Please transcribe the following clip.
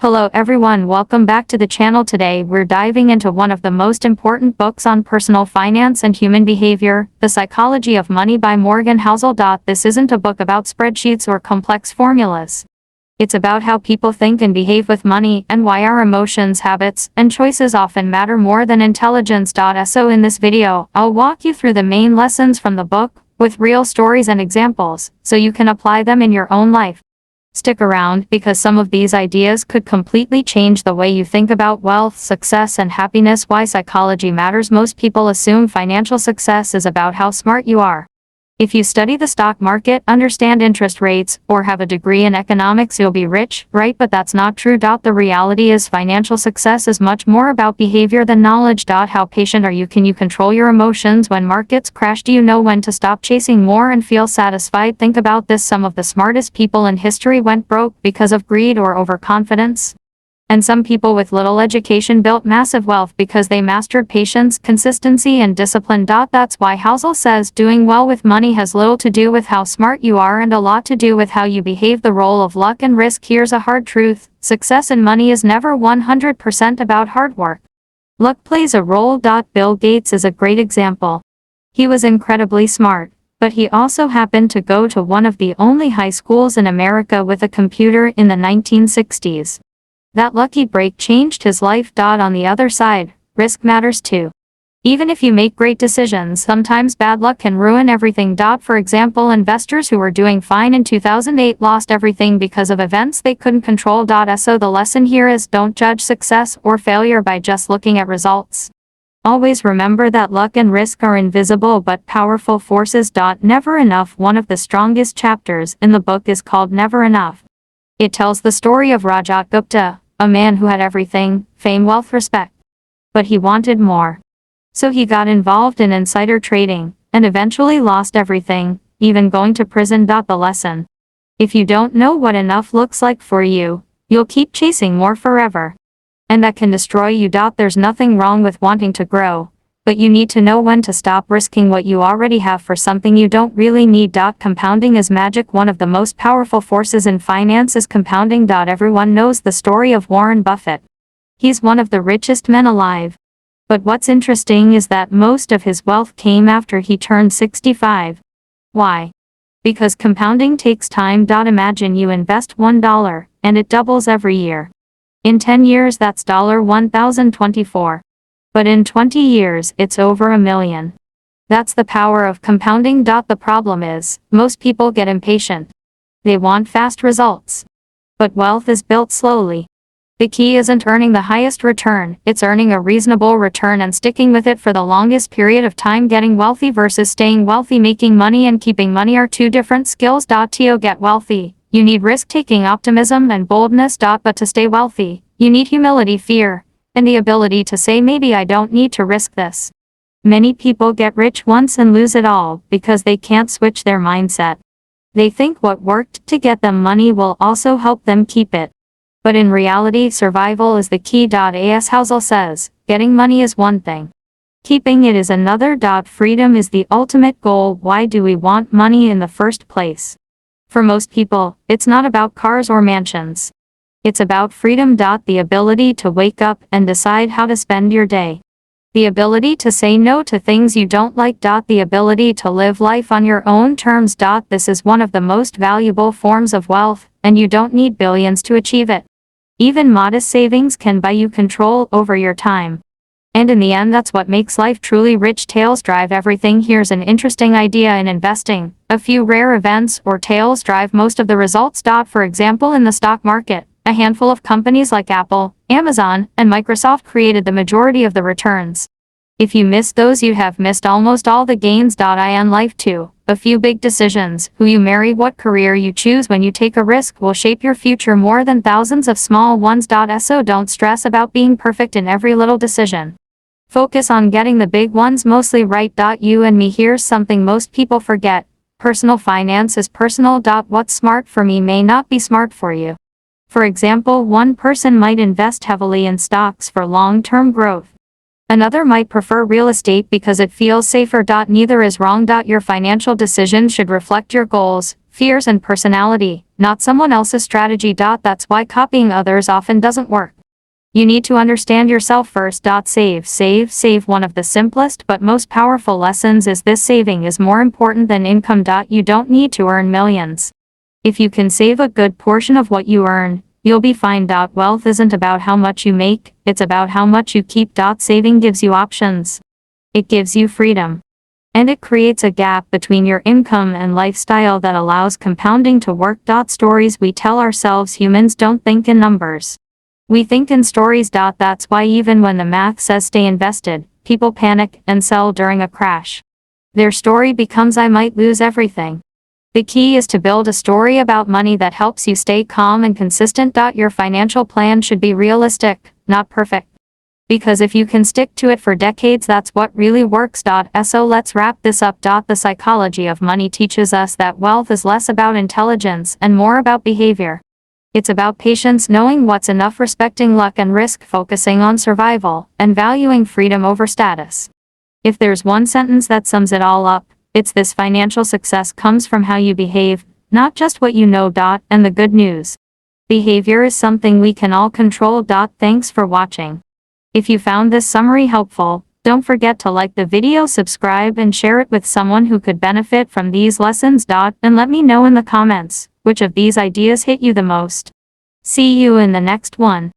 Hello everyone, welcome back to the channel. Today we're diving into one of the most important books on personal finance and human behavior, The Psychology of Money by Morgan Housel. This isn't a book about spreadsheets or complex formulas. It's about how people think and behave with money and why our emotions, habits, and choices often matter more than intelligence. So in this video, I'll walk you through the main lessons from the book, with real stories and examples, so you can apply them in your own life. Stick around, because some of these ideas could completely change the way you think about wealth, success, and happiness. Why psychology matters. Most people assume financial success is about how smart you are. If you study the stock market, understand interest rates, or have a degree in economics, you'll be rich, right? But that's not true. The reality is financial success is much more about behavior than knowledge. How patient are you? Can you control your emotions when markets crash? Do you know when to stop chasing more and feel satisfied? Think about this. Some of the smartest people in history went broke because of greed or overconfidence. And some people with little education built massive wealth because they mastered patience, consistency, and discipline. That's why Housel says doing well with money has little to do with how smart you are and a lot to do with how you behave. The role of luck and risk. Here's a hard truth: success in money is never 100% about hard work. Luck plays a role. Bill Gates is a great example. He was incredibly smart, but he also happened to go to one of the only high schools in America with a computer in the 1960s. That lucky break changed his life. On the other side, risk matters too. Even if you make great decisions, sometimes bad luck can ruin everything. For example, investors who were doing fine in 2008 lost everything because of events they couldn't control. So the lesson here is, don't judge success or failure by just looking at results. Always remember that luck and risk are invisible but powerful forces. Never enough. One of the strongest chapters in the book is called Never Enough. It tells the story of Rajat Gupta, a man who had everything: fame, wealth, respect. But he wanted more. So he got involved in insider trading, and eventually lost everything, even going to prison. The lesson: if you don't know what enough looks like for you, you'll keep chasing more forever. And that can destroy you. There's nothing wrong with wanting to grow, but you need to know when to stop risking what you already have for something you don't really need. Compounding is magic. One of the most powerful forces in finance is compounding. Everyone knows the story of Warren Buffett. He's one of the richest men alive. But what's interesting is that most of his wealth came after he turned 65. Why? Because compounding takes time. Imagine you invest $1, and it doubles every year. In 10 years that's $1,024. But in 20 years, it's over $1 million. That's the power of compounding. The problem is, most people get impatient. They want fast results. But wealth is built slowly. The key isn't earning the highest return, it's earning a reasonable return and sticking with it for the longest period of time. Getting wealthy versus staying wealthy. Making money and keeping money are two different skills. To get wealthy, you need risk-taking, optimism, and boldness. But to stay wealthy, you need humility, fear, and the ability to say, maybe I don't need to risk this. Many people get rich once and lose it all because they can't switch their mindset. They think what worked to get them money will also help them keep it. But in reality, survival is the key. As Housel says, getting money is one thing. Keeping it is another. Freedom is the ultimate goal. Why do we want money in the first place? For most people, it's not about cars or mansions. It's about freedom. The ability to wake up and decide how to spend your day. The ability to say no to things you don't like. The ability to live life on your own terms. This is one of the most valuable forms of wealth, and you don't need billions to achieve it. Even modest savings can buy you control over your time. And in the end, that's what makes life truly rich. Tails drive everything. Here's an interesting idea in investing: a few rare events or tails drive most of the results. For example, in the stock market, a handful of companies like Apple, Amazon, and Microsoft created the majority of the returns. If you missed those, you have missed almost all the gains. In life too, a few big decisions: who you marry, what career you choose, when you take a risk, will shape your future more than thousands of small ones. So don't stress about being perfect in every little decision. Focus on getting the big ones mostly right. You and me. Here's something most people forget: personal finance is personal. What's smart for me may not be smart for you. For example, one person might invest heavily in stocks for long-term growth. Another might prefer real estate because it feels safer. Neither is wrong. Your financial decisions should reflect your goals, fears and personality, not someone else's strategy. That's why copying others often doesn't work. You need to understand yourself first. Save. One of the simplest but most powerful lessons is this: saving is more important than income. You don't need to earn millions. If you can save a good portion of what you earn, you'll be fine. Wealth isn't about how much you make, it's about how much you keep. Saving gives you options. It gives you freedom. And it creates a gap between your income and lifestyle that allows compounding to work. Stories we tell ourselves: humans don't think in numbers. We think in stories. That's why even when the math says stay invested, people panic and sell during a crash. Their story becomes I might lose everything. The key is to build a story about money that helps you stay calm and consistent. Your financial plan should be realistic, not perfect. Because if you can stick to it for decades, that's what really works. So let's wrap this up. The psychology of money teaches us that wealth is less about intelligence and more about behavior. It's about patience, knowing what's enough, respecting luck and risk, focusing on survival, and valuing freedom over status. If there's one sentence that sums it all up, it's this: financial success comes from how you behave, not just what you know. And the good news: behavior is something we can all control. Thanks for watching. If you found this summary helpful, don't forget to like the video, subscribe, and share it with someone who could benefit from these lessons. And let me know in the comments which of these ideas hit you the most. See you in the next one.